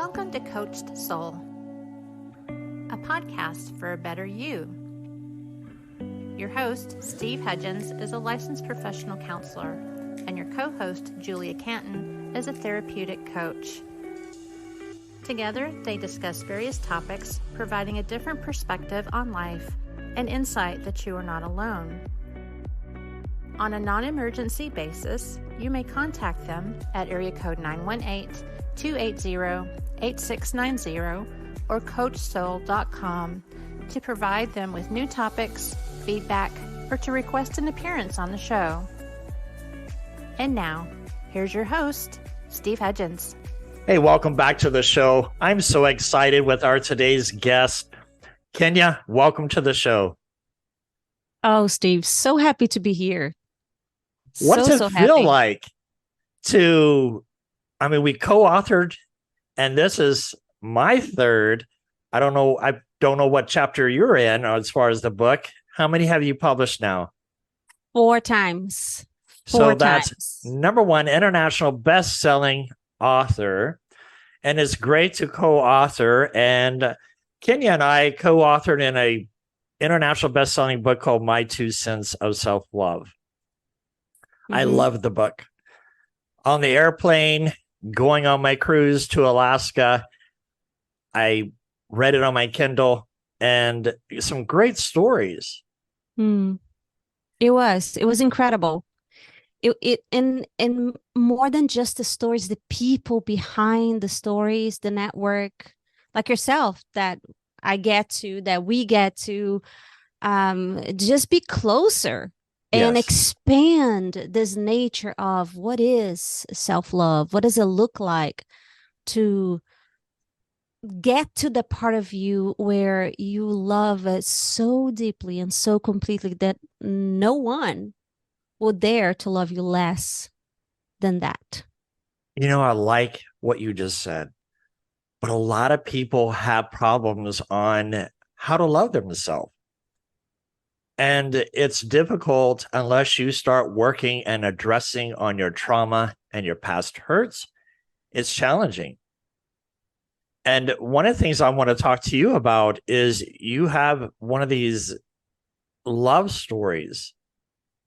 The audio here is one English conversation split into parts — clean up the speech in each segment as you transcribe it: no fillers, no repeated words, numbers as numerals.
Welcome to Coached Soul, a podcast for a better you. Your host, Steve Hudgens, is a licensed professional counselor, and your co-host, Julia Canton, is a therapeutic coach. Together, they discuss various topics, providing a different perspective on life and insight that you are not alone. On a non-emergency basis, you may contact them at area code 918-280-8690 or coachsoul.com to provide them with new topics, feedback, or to request an appearance on the show. And now, here's your host, Steve Hudgens. Hey, welcome back to the show. I'm so excited with our today's guest. Kenya, welcome to the show. Oh, Steve, so happy to be here. What does it feel like to, we co-authored, and this is my third. I don't know what chapter you're in as far as the book. How many have you published now? 4 times. That's number 1 international best-selling author, and it's great to co-author. And Kenya and I co-authored in a international best-selling book called My 2 Cents of Self-Love. I love the book. On the airplane, going on my cruise to Alaska, I read it on my Kindle, and some great stories. It was incredible. And more than just the stories, the people behind the stories, the network, like yourself, that we get to just be closer and expand this nature of what is self-love. What does it look like to get to the part of you where you love it so deeply and so completely that no one will dare to love you less than that. I like what you just said, but a lot of people have problems on how to love themselves. And it's difficult unless you start working and addressing on your trauma and your past hurts. It's challenging. And one of the things I want to talk to you about is you have one of these love stories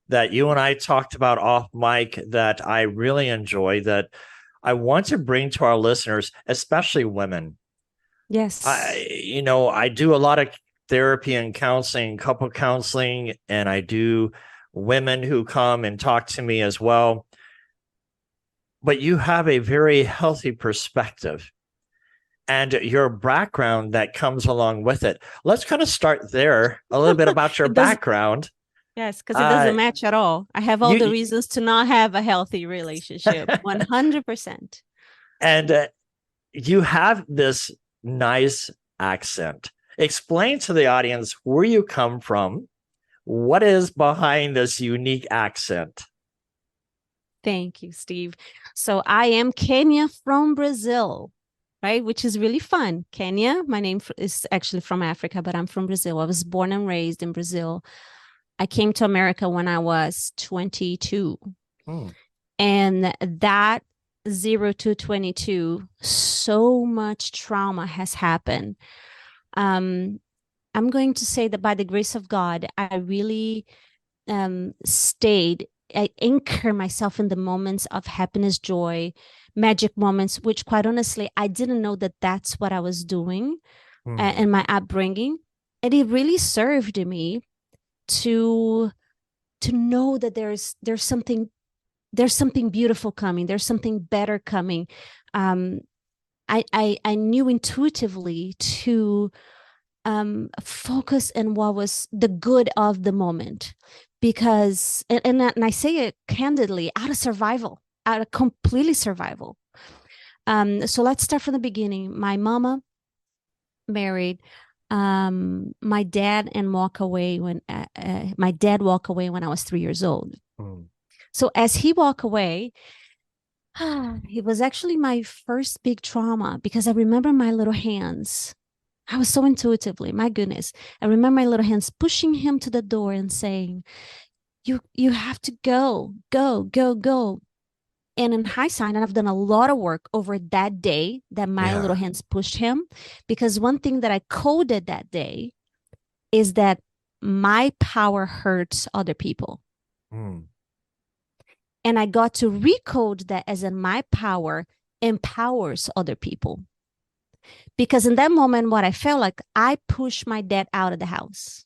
that you and I talked about off mic that I really enjoy, that I want to bring to our listeners, especially women. Yes. I do a lot of therapy and counseling, couple counseling, and I do women who come and talk to me as well. But you have a very healthy perspective and your background that comes along with it. Let's kind of start there, a little bit about your background. Yes, because it doesn't match at all. I have all the reasons to not have a healthy relationship, 100%. And you have this nice accent. Explain to the audience where you come from. What is behind this unique accent? Thank you, Steve. So I am Kenya from Brazil, right? Which is really fun. Kenya, my name is actually from Africa, but I'm from Brazil. I was born and raised in Brazil. I came to America when I was 22. And that 0 to 22, so much trauma has happened. I'm going to say that by the grace of God, I really I anchor myself in the moments of happiness, joy, magic moments, which quite honestly, I didn't know that that's what I was doing in my upbringing. And it really served me to know that there's something beautiful coming. There's something better coming. I knew intuitively to focus on what was the good of the moment, because and I say it candidly, out of completely survival. So let's start from the beginning. My mama married my dad and walked away when I was 3 years old. So as he walked away, it was actually my first big trauma, because I remember my little hands. I was so intuitively, my goodness. I remember my little hands pushing him to the door and saying, you have to go. And in hindsight, and I've done a lot of work over that day that my little hands pushed him, because one thing that I coded that day is that my power hurts other people. And I got to recode that as in my power empowers other people. Because in that moment, what I felt like, I pushed my dad out of the house.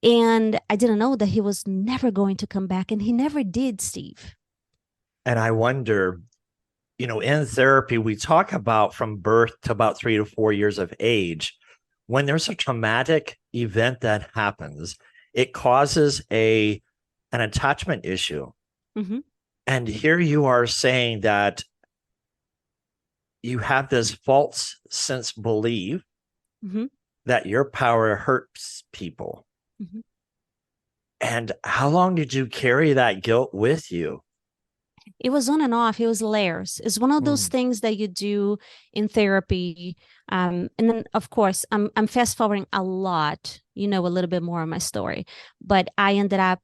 And I didn't know that he was never going to come back. And he never did, Steve. And I wonder, in therapy, we talk about from birth to about 3 to 4 years of age. When there's a traumatic event that happens, it causes an attachment issue. And here you are saying that you have this false sense belief that your power hurts people. And how long did you carry that guilt with you? It was on and off. It was layers. It's one of those things that you do in therapy. And then, of course, I'm fast forwarding a lot, a little bit more of my story. But I ended up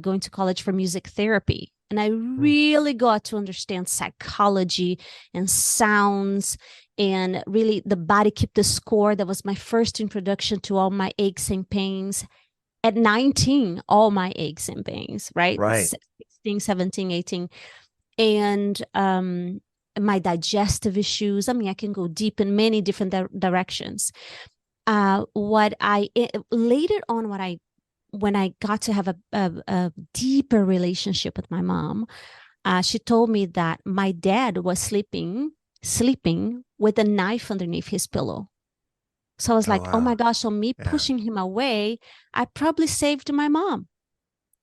going to college for music therapy. And I really got to understand psychology and sounds, and really the body keep the score. That was my first introduction to all my aches and pains. At 19, all my aches and pains, right? 16, 17, 18. And my digestive issues. I mean, I can go deep in many different directions. Later on, when I got to have a deeper relationship with my mom, she told me that my dad was sleeping with a knife underneath his pillow. So I was like, wow. Oh my gosh, so me pushing him away, I probably saved my mom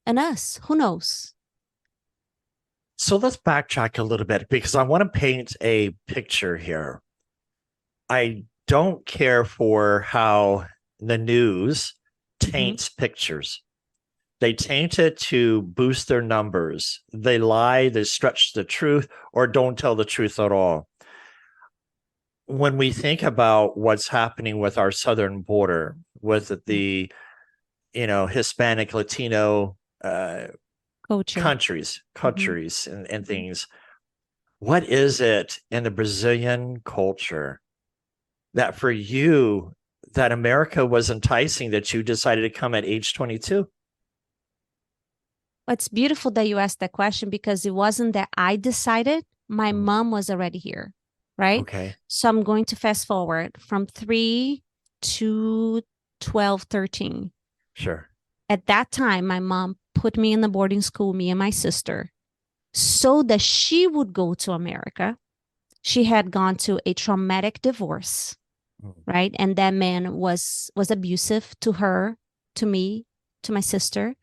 and us. Who knows? So let's backtrack a little bit, because I want to paint a picture here. I don't care for how the news taints pictures. They taint it to boost their numbers. They lie, they stretch the truth, or don't tell the truth at all. When we think about what's happening with our southern border, with the, Hispanic, Latino countries and things, what is it in the Brazilian culture that for you, that America was enticing, that you decided to come at age 22? It's beautiful that you asked that question, because it wasn't that I decided. My mom was already here. Right? Okay. So I'm going to fast forward from 3 to 12, 13. Sure. At that time, my mom put me in the boarding school, me and my sister, so that she would go to America. She had gone to a traumatic divorce, right? And that man was abusive to her, to me, to my sister.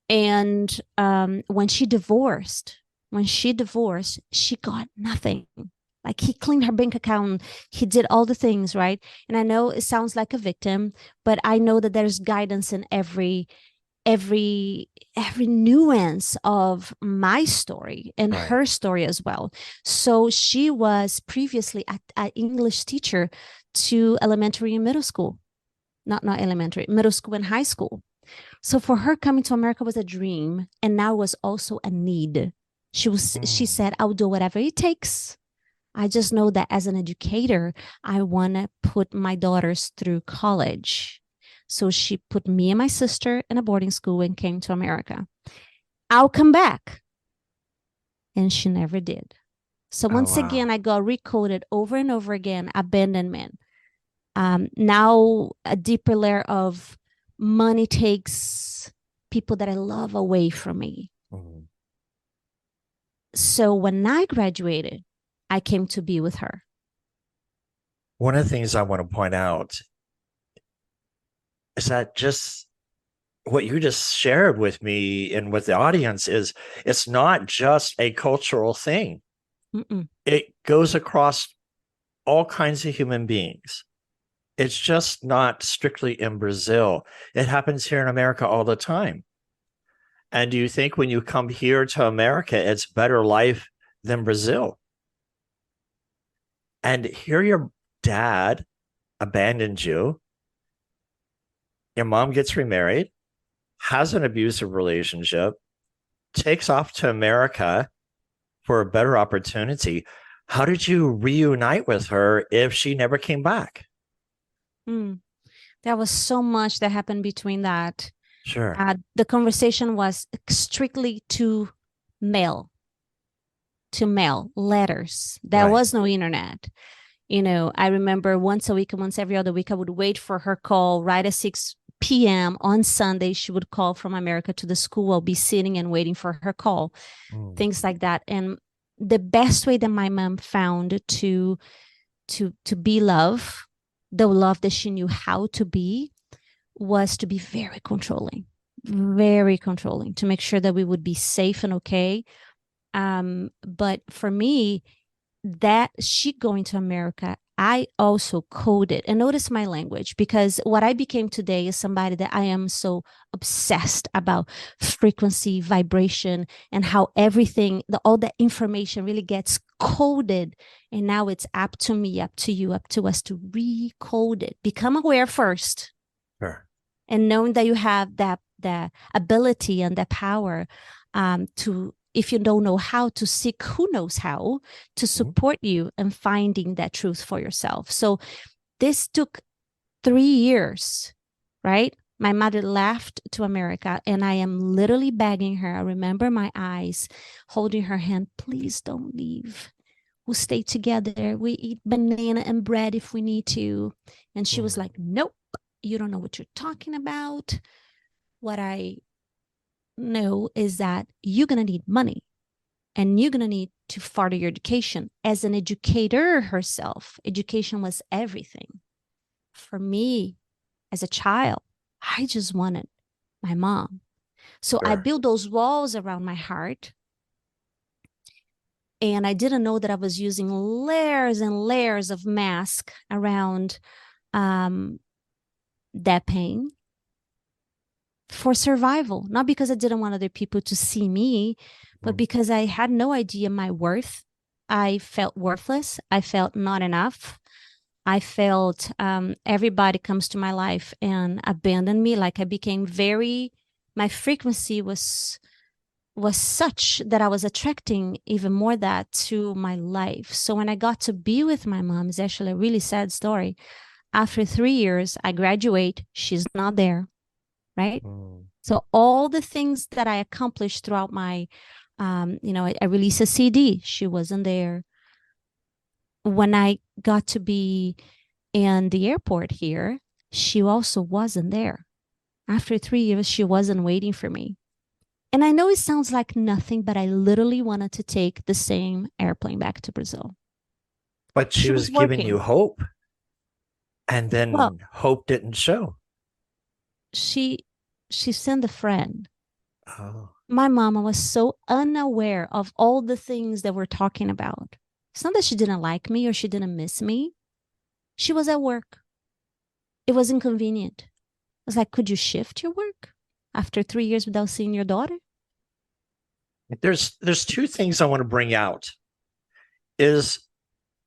And when she divorced, she got nothing. Like, he cleaned her bank account. He did all the things, right? And I know it sounds like a victim, but I know that there's guidance in every nuance of my story and her story as well. So she was previously an English teacher to elementary and middle school, not elementary, middle school and high school. So for her, coming to America was a dream, and now was also a need. She said, "I'll do whatever it takes. I just know that as an educator, I want to put my daughters through college." So she put me and my sister in a boarding school and came to America. I'll come back. And she never did. So once again, I got recoded over and over again, abandonment. Now a deeper layer of money takes people that I love away from me. So when I graduated, I came to be with her. One of the things I want to point out is that just what you just shared with me and with the audience is, it's not just a cultural thing. It goes across all kinds of human beings. It's just not strictly in Brazil. It happens here in America all the time. And do you think when you come here to America, it's better life than Brazil? And here your dad abandoned you. Your mom gets remarried, has an abusive relationship. takes off to America for a better opportunity. How did you reunite with her if she never came back? There was so much that happened between that. Sure. The conversation was strictly to mail letters. There Right. was no internet. I remember once a week, once every other week, I would wait for her call right at 6 p.m. on Sunday. She would call from America to the school. I'll be sitting and waiting for her call, things like that. And the best way that my mom found to be love, the love that she knew how to be, was to be very controlling, to make sure that we would be safe and okay. But for me, that she going to America, I also coded, and notice my language, because what I became today is somebody that I am so obsessed about frequency, vibration, and how everything, all that information really gets coded. And now it's up to me, up to you, up to us to recode it. Become aware first. Sure. And knowing that you have that ability and that power to, if you don't know how, to seek who knows how to support you in finding that truth for yourself. So this took 3 years, right? My mother left to America, and I am literally begging her. I remember my eyes holding her hand. Please don't leave. We'll stay together. We eat banana and bread if we need to. And she was like, nope, you don't know what you're talking about. What I know is that you're going to need money, and you're going to need to further your education. As an educator herself, education was everything. For me, as a child, I just wanted my mom. So I built those walls around my heart. And I didn't know that I was using layers and layers of mask around that pain for survival. Not because I didn't want other people to see me, but because I had no idea my worth. I felt worthless. I felt not enough. I felt everybody comes to my life and abandoned me. Like I became my frequency was such that I was attracting even more that to my life. So when I got to be with my mom, it's actually a really sad story. After 3 years, I graduate. She's not there, right? So all the things that I accomplished throughout my, I released a CD. She wasn't there. When I got to be in the airport here, she also wasn't there. After 3 years, she wasn't waiting for me. And I know it sounds like nothing, but I literally wanted to take the same airplane back to Brazil. But she was giving you hope, and then hope didn't show. She sent a friend. Oh. My mama was so unaware of all the things that we're talking about. It's not that she didn't like me or she didn't miss me. She was at work. It was inconvenient. I was like, could you shift your work after 3 years without seeing your daughter? There's 2 things I want to bring out. Is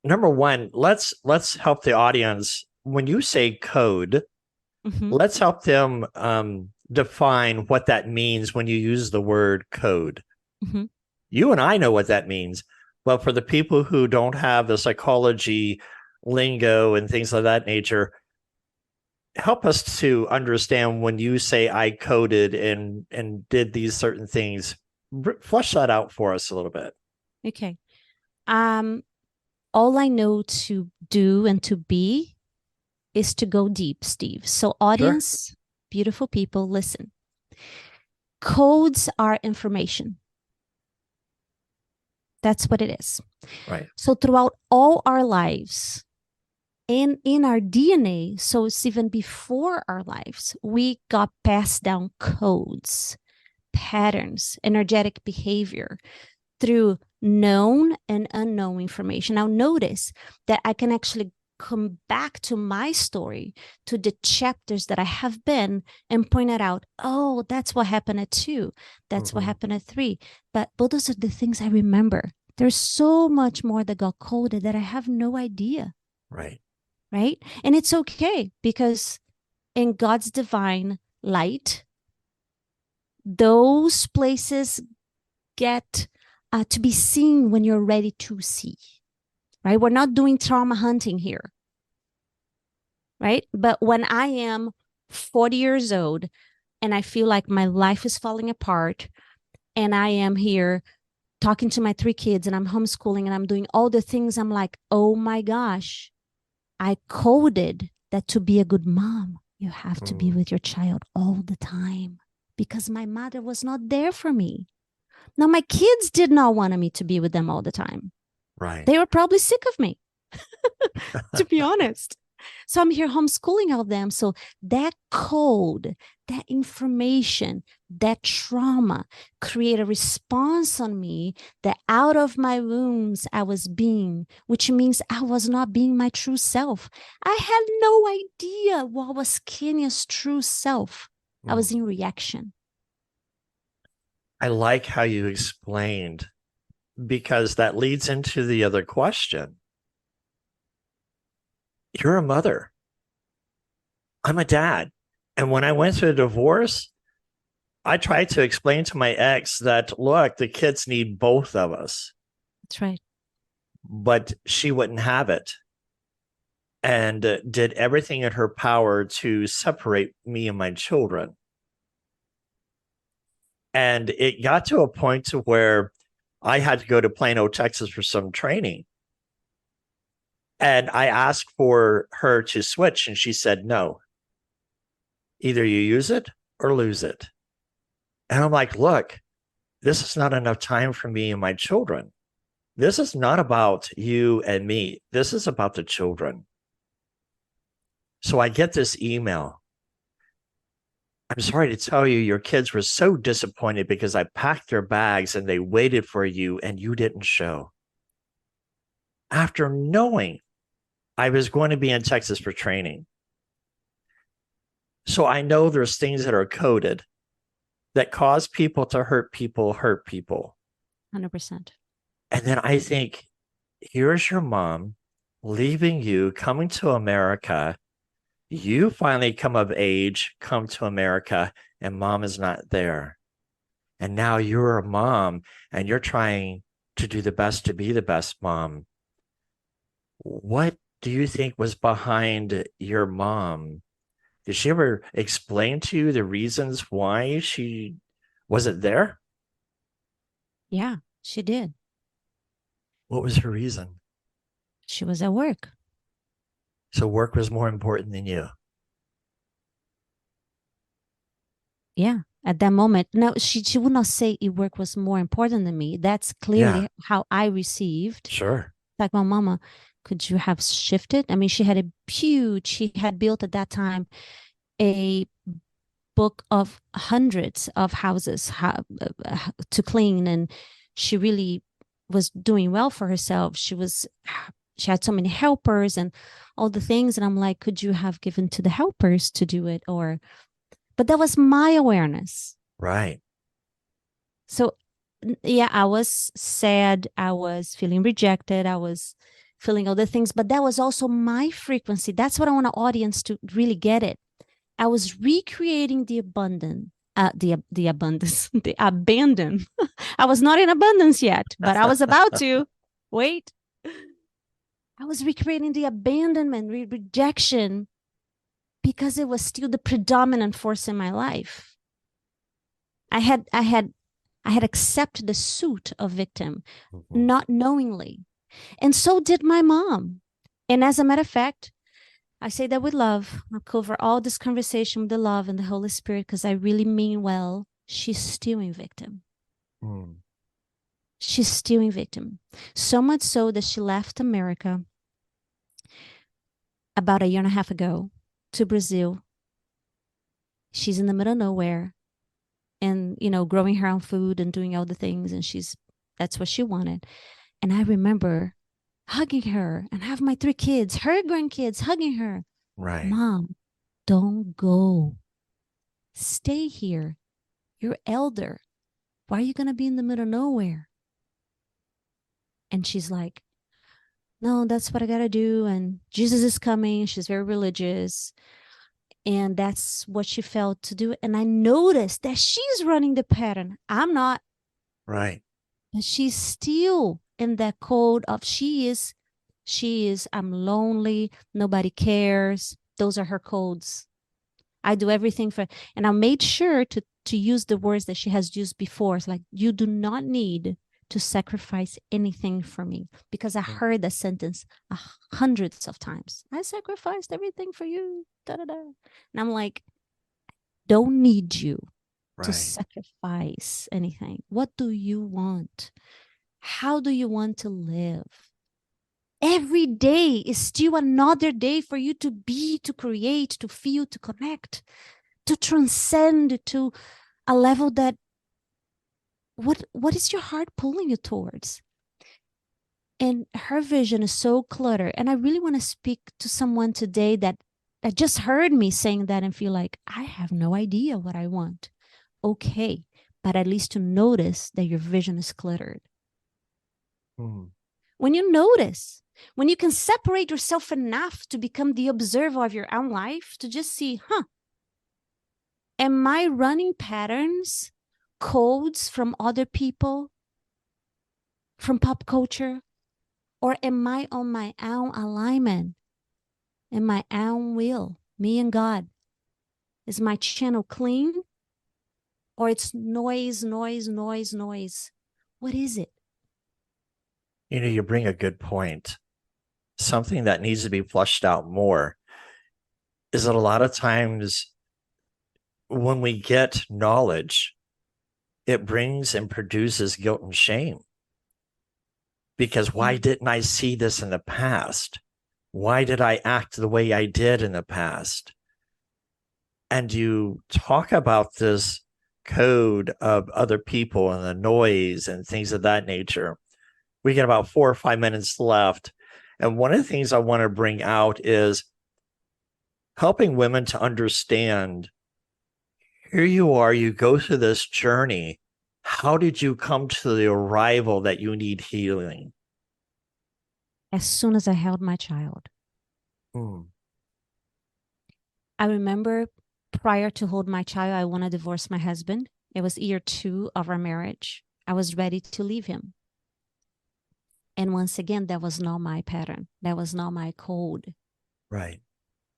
number one, let's help the audience. When you say code, let's help them define what that means when you use the word code. You and I know what that means, but for the people who don't have the psychology lingo and things of that nature, help us to understand when you say I coded and did these certain things. Flesh that out for us a little bit. Okay. All I know to do and to be is to go deep, Steve. So audience, beautiful people, listen. Codes are information. That's what it is. Right. So throughout all our lives, and in our DNA, so it's even before our lives, we got passed down codes, patterns, energetic behavior through known and unknown information. Now notice that I can actually come back to my story, to the chapters that I have been, and point it out. Oh, that's what happened at 2. That's what happened at 3. But those are the things I remember. There's so much more that got coded that I have no idea. Right. Right. And it's okay, because in God's divine light, those places get to be seen when you're ready to see, right? We're not doing trauma hunting here, right? But when I am 40 years old and I feel like my life is falling apart and I am here talking to my 3 kids and I'm homeschooling and I'm doing all the things, I'm like, oh my gosh, I coded that to be a good mom, you have to be with your child all the time because my mother was not there for me. Now, my kids did not want me to be with them all the time. Right. They were probably sick of me, to be honest. So I'm here homeschooling all of them. So that code, that information, that trauma create a response on me that out of my wounds I was being, which means I was not being my true self. I had no idea what was Kenya's true self. I was in reaction. I like how you explained, because that leads into the other question. You're a mother. I'm a dad. And when I went through a divorce, I tried to explain to my ex that, look, the kids need both of us. That's right. But she wouldn't have it and did everything in her power to separate me and my children. And it got to a point to where I had to go to Plano, Texas for some training. And I asked for her to switch, and she said, no, either you use it or lose it. And I'm like, look, this is not enough time for me and my children. This is not about you and me. This is about the children. So I get this email. I'm sorry to tell you, your kids were so disappointed because I packed their bags and they waited for you and you didn't show. After knowing I was going to be in Texas for training. So I know there's things that are coded that cause people to hurt people. 100%. And then I think, here's your mom leaving you, coming to America. You finally come of age, come to America, and mom is not there. And now you're a mom and you're trying to do the best to be the best mom. What do you think was behind your mom? Did she ever explain to you the reasons why she wasn't there? Yeah, she did. What was her reason? She was at work. So work was more important than you. Yeah, at that moment. No, she would not say work was more important than me. That's clearly how I received. Sure. Like, my mama, could you have shifted? I mean, she had built at that time a book of hundreds of houses to clean. And she really was doing well for herself. She had so many helpers and all the things. And I'm like, could you have given to the helpers to do it? But that was my awareness. Right. So yeah, I was sad. I was feeling rejected. I was feeling other things, but that was also my frequency. That's what I want the audience to really get it. I was recreating the abundance, the abundance, the abandon. I was not in abundance yet, but I was about to. Wait. I was recreating the abandonment, rejection, because it was still the predominant force in my life. I had accepted the suit of victim, not knowingly. And so did my mom. And as a matter of fact, I say that with love. I'll cover all this conversation with the love and the Holy Spirit because I really mean well. She's still in victim. She's still in victim. So much so that she left America about 1.5 years ago to Brazil. She's in the middle of nowhere and, growing her own food and doing all the things. And that's what she wanted. And I remember hugging her and have my 3 kids, her grandkids, hugging her. Right. Mom, don't go. Stay here. You're elder. Why are you going to be in the middle of nowhere? And she's like, no, that's what I got to do. And Jesus is coming. She's very religious. And that's what she felt to do. And I noticed that she's running the pattern. I'm not. Right. But she's still in that code of I'm lonely, nobody cares. Those are her codes. I do everything for, and I made sure to use the words that she has used before. It's like, you do not need to sacrifice anything for me, because I heard that sentence hundreds of times. I sacrificed everything for you. Da, da, da. And I'm like, don't need you to sacrifice anything. What do you want? How do you want to live? Every day is still another day for you to be, to create, to feel, to connect, to transcend to a level that what is your heart pulling you towards? And her vision is so cluttered. And I really want to speak to someone today that just heard me saying that and feel like, I have no idea what I want. Okay, but at least to notice that your vision is cluttered. When you notice, when you can separate yourself enough to become the observer of your own life, to just see, am I running patterns, codes from other people, from pop culture? Or am I on my own alignment and my own will, me and God? Is my channel clean? Or it's noise, noise, noise, noise? What is it? You bring a good point. Something that needs to be flushed out more is that a lot of times when we get knowledge, it brings and produces guilt and shame. Because why didn't I see this in the past? Why did I act the way I did in the past? And you talk about this code of other people and the noise and things of that nature. We get about 4 or 5 minutes left. And one of the things I want to bring out is helping women to understand, here you are, you go through this journey. How did you come to the arrival that you need healing? As soon as I held my child. I remember prior to hold my child, I want to divorce my husband. It was year 2 of our marriage. I was ready to leave him. And once again, that was not my pattern. That was not my code. Right.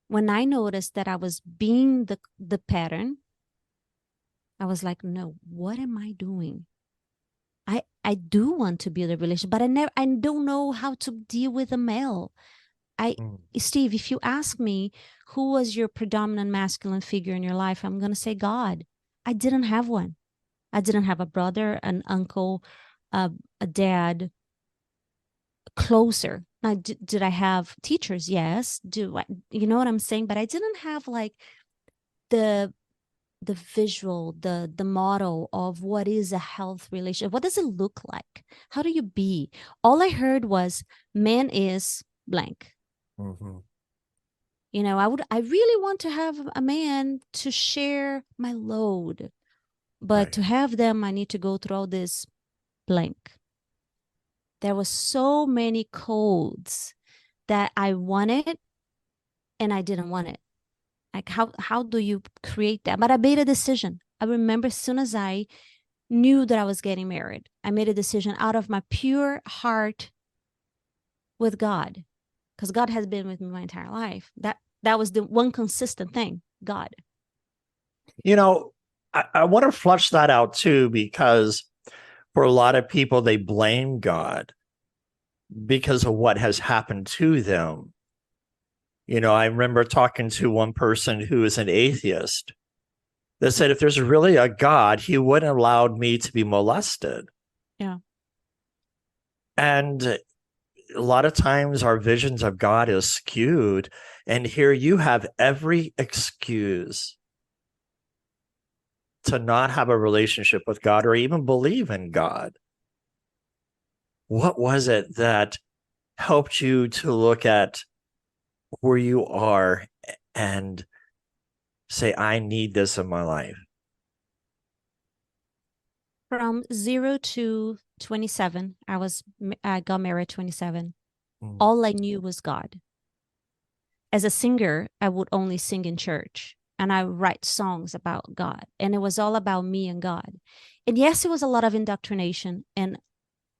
When I noticed that I was being the pattern, I was like, no, what am I doing? I do want to build a relationship, but I don't know how to deal with a male. Steve, if you ask me who was your predominant masculine figure in your life, I'm going to say God. I didn't have one. I didn't have a brother, an uncle, a dad closer. Now, did I have teachers? Yes. You know what I'm saying? But I didn't have like the visual, the model of what is a health relationship. What does it look like? How do you be? All I heard was man is blank. You know, I really want to have a man to share my load, but to have them, I need to go through all this blank. There was so many codes that I wanted and I didn't want it. Like, how do you create that? But I made a decision. I remember as soon as I knew that I was getting married, I made a decision out of my pure heart with God, because God has been with me my entire life. That was the one consistent thing, God. You know, I want to flush that out too, because for a lot of people, they blame God because of what has happened to them. You know, I remember talking to one person who is an atheist that said, if there's really a God, he wouldn't allow me to be molested. Yeah. And a lot of times our visions of God is skewed. And here you have every excuse to not have a relationship with God or even believe in God. What was it that helped you to look at where you are and say, I need this in my life? From 0 to 27, I got married 27. All I knew was God. As a singer, I would only sing in church and I write songs about God. And it was all about me and God. And yes, it was a lot of indoctrination. And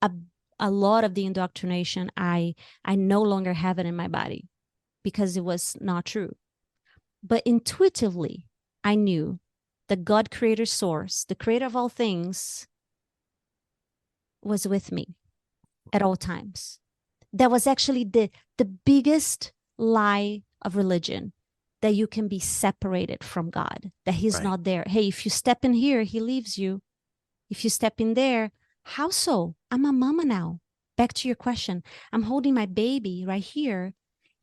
a lot of the indoctrination, I no longer have it in my body because it was not true. But intuitively, I knew the God creator source, the creator of all things, was with me at all times. That was actually the biggest lie of religion, that you can be separated from God, that he's not there. Hey, if you step in here, he leaves you. If you step in there, how so? I'm a mama now. Back to your question. I'm holding my baby right here,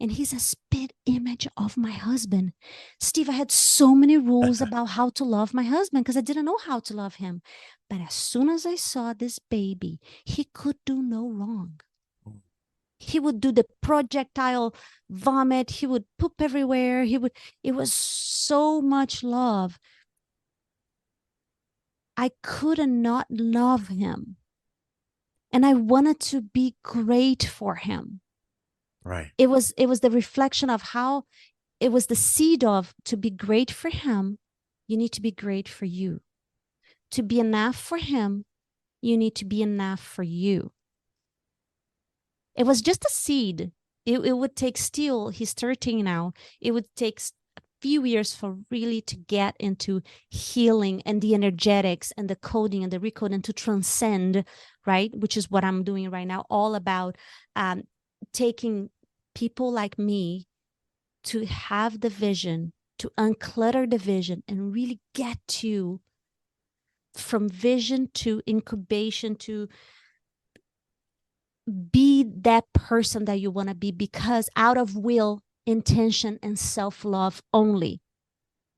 and he's a spit image of my husband. Steve, I had so many rules about how to love my husband because I didn't know how to love him. But as soon as I saw this baby, he could do no wrong. He would do the projectile vomit. He would poop everywhere. It was so much love. I couldn't not love him. And I wanted to be great for him. Right. It was the reflection of how it was the seed of, to be great for him, you need to be great for you. To be enough for him, you need to be enough for you. It was just a seed. It would take still, he's 13 now. It would take a few years for really to get into healing and the energetics and the coding and the recoding to transcend, right? Which is what I'm doing right now, all about taking people like me to have the vision, to unclutter the vision and really get to, from vision to incubation, to be that person that you want to be, because out of will, intention, and self-love only,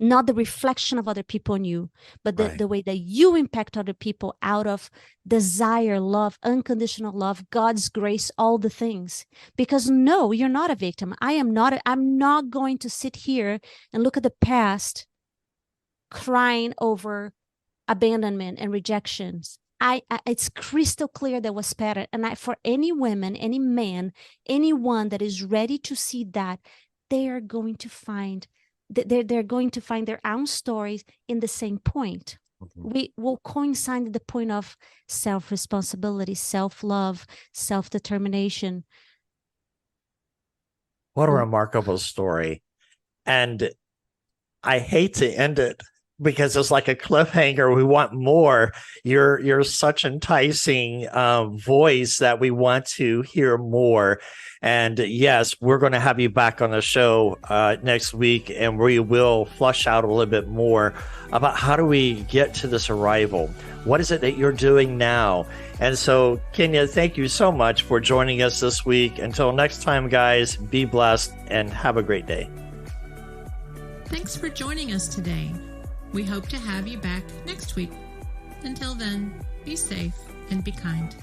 not the reflection of other people on you, but the way that you impact other people out of desire, love, unconditional love, God's grace, all the things. Because no, you're not a victim. I'm not going to sit here and look at the past crying over abandonment and rejections. It's crystal clear that was pattern. And for any woman, any man, anyone that is ready to see that, they are going to find they're going to find their own stories in the same point. We will coincide at the point of self-responsibility, self-love, self-determination. What a remarkable story. And I hate to end it because it's like a cliffhanger. We want more. You're such enticing voice that we want to hear more. And yes, we're going to have you back on the show next week, and we will flush out a little bit more about how do we get to this arrival. What is it that you're doing now? And so, Kenya, thank you so much for joining us this week. Until next time, guys, be blessed and have a great day. Thanks for joining us today. We hope to have you back next week. Until then, be safe and be kind.